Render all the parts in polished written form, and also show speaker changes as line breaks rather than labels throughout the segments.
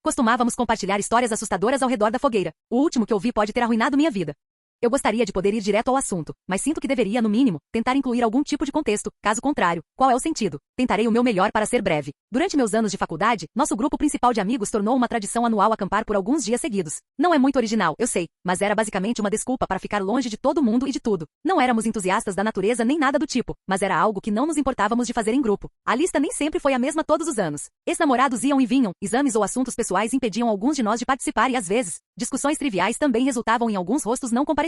Costumávamos compartilhar histórias assustadoras ao redor da fogueira. O último que ouvi pode ter arruinado minha vida. Eu gostaria de poder ir direto ao assunto, mas sinto que deveria, no mínimo, tentar incluir algum tipo de contexto. Caso contrário, qual é o sentido? Tentarei o meu melhor para ser breve. Durante meus anos de faculdade, nosso grupo principal de amigos tornou uma tradição anual acampar por alguns dias seguidos. Não é muito original, eu sei, mas era basicamente uma desculpa para ficar longe de todo mundo e de tudo. Não éramos entusiastas da natureza nem nada do tipo, mas era algo que não nos importávamos de fazer em grupo. A lista nem sempre foi a mesma todos os anos. Ex-namorados iam e vinham, exames ou assuntos pessoais impediam alguns de nós de participar e às vezes, discussões triviais também resultavam em alguns rostos não comparecendo.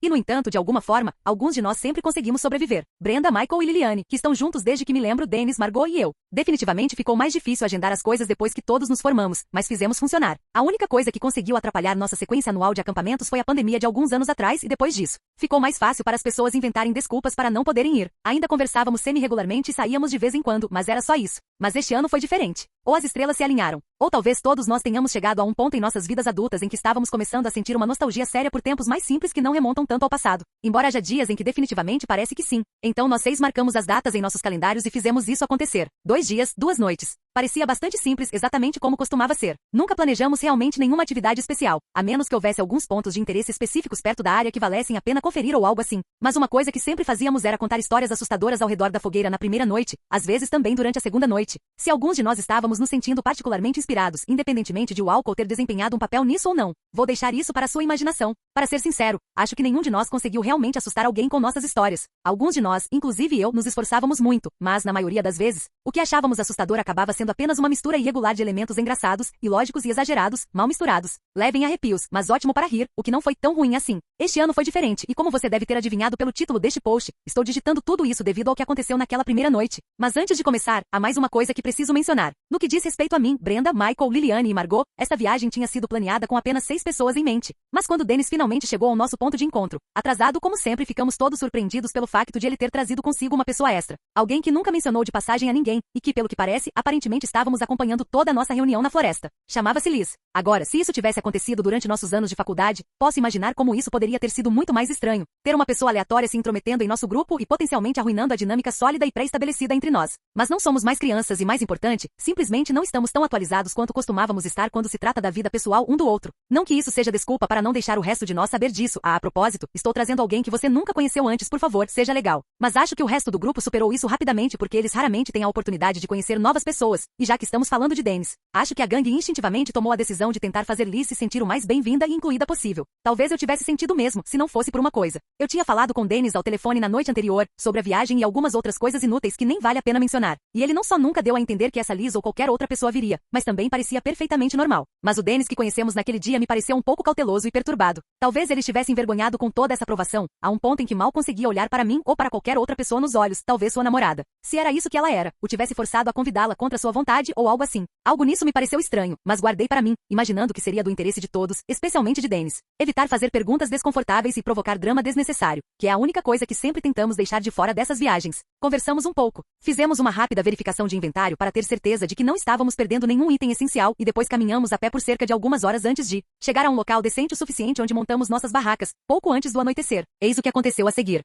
E no entanto, de alguma forma, alguns de nós sempre conseguimos sobreviver. Brenda, Michael e Liliane, que estão juntos desde que me lembro, Dennis, Margot e eu. Definitivamente ficou mais difícil agendar as coisas depois que todos nos formamos, mas fizemos funcionar. A única coisa que conseguiu atrapalhar nossa sequência anual de acampamentos foi a pandemia de alguns anos atrás e depois disso, ficou mais fácil para as pessoas inventarem desculpas para não poderem ir. Ainda conversávamos semi-regularmente e saíamos de vez em quando, mas era só isso. Mas este ano foi diferente. Ou as estrelas se alinharam, ou talvez todos nós tenhamos chegado a um ponto em nossas vidas adultas em que estávamos começando a sentir uma nostalgia séria por tempos mais simples que não remontam tanto ao passado. Embora haja dias em que definitivamente parece que sim. Então nós 6 marcamos as datas em nossos calendários e fizemos isso acontecer. 2 dias, 2 noites. Parecia bastante simples, exatamente como costumava ser. Nunca planejamos realmente nenhuma atividade especial, a menos que houvesse alguns pontos de interesse específicos perto da área que valessem a pena conferir ou algo assim. Mas uma coisa que sempre fazíamos era contar histórias assustadoras ao redor da fogueira na primeira noite, às vezes também durante a segunda noite. Se alguns de nós estávamos nos sentindo particularmente inspirados, independentemente de o álcool ter desempenhado um papel nisso ou não, vou deixar isso para a sua imaginação. Para ser sincero, acho que nenhum de nós conseguiu realmente assustar alguém com nossas histórias. Alguns de nós, inclusive eu, nos esforçávamos muito, mas na maioria das vezes, o que achávamos assustador acabava sendo apenas uma mistura irregular de elementos engraçados, ilógicos e exagerados, mal misturados. Levem arrepios, mas ótimo para rir, o que não foi tão ruim assim. Este ano foi diferente, e como você deve ter adivinhado pelo título deste post, estou digitando tudo isso devido ao que aconteceu naquela primeira noite. Mas antes de começar, há mais uma coisa que preciso mencionar. No que diz respeito a mim, Brenda, Michael, Liliane e Margot, esta viagem tinha sido planeada com apenas 6 pessoas em mente. Mas quando Dennis finalmente chegou ao nosso ponto de encontro, atrasado como sempre, ficamos todos surpreendidos pelo facto de ele ter trazido consigo uma pessoa extra. Alguém que nunca mencionou de passagem a ninguém, e que pelo que parece, aparentemente estávamos acompanhando toda a nossa reunião na floresta. Chamava-se Liz. Agora, se isso tivesse acontecido durante nossos anos de faculdade, posso imaginar como isso poderia ter sido muito mais estranho. Ter uma pessoa aleatória se intrometendo em nosso grupo e potencialmente arruinando a dinâmica sólida e pré-estabelecida entre nós. Mas não somos mais crianças e, mais importante, simplesmente não estamos tão atualizados quanto costumávamos estar quando se trata da vida pessoal um do outro. Não que isso seja desculpa para não deixar o resto de nós saber disso. A propósito, estou trazendo alguém que você nunca conheceu antes, por favor, seja legal. Mas acho que o resto do grupo superou isso rapidamente porque eles raramente têm a oportunidade de conhecer novas pessoas. E já que estamos falando de Dennis, acho que a gangue instintivamente tomou a decisão de tentar fazer Liz se sentir o mais bem-vinda e incluída possível. Talvez eu tivesse sentido mesmo, se não fosse por uma coisa. Eu tinha falado com Dennis ao telefone na noite anterior, sobre a viagem e algumas outras coisas inúteis que nem vale a pena mencionar. E ele não só nunca deu a entender que essa Liz ou qualquer outra pessoa viria, mas também parecia perfeitamente normal. Mas o Dennis que conhecemos naquele dia me pareceu um pouco cauteloso e perturbado. Talvez ele estivesse envergonhado com toda essa aprovação, a um ponto em que mal conseguia olhar para mim ou para qualquer outra pessoa nos olhos, talvez sua namorada. Se era isso que ela era, o tivesse forçado a convidá-la contra sua vontade ou algo assim. Algo nisso me pareceu estranho, mas guardei para mim, imaginando que seria do interesse de todos, especialmente de Dennis. Evitar fazer perguntas desconfortáveis e provocar drama desnecessário, que é a única coisa que sempre tentamos deixar de fora dessas viagens. Conversamos um pouco. Fizemos uma rápida verificação de inventário para ter certeza de que não estávamos perdendo nenhum item essencial e depois caminhamos a pé por cerca de algumas horas antes de chegar a um local decente o suficiente onde montamos nossas barracas, pouco antes do anoitecer. Eis o que aconteceu a seguir.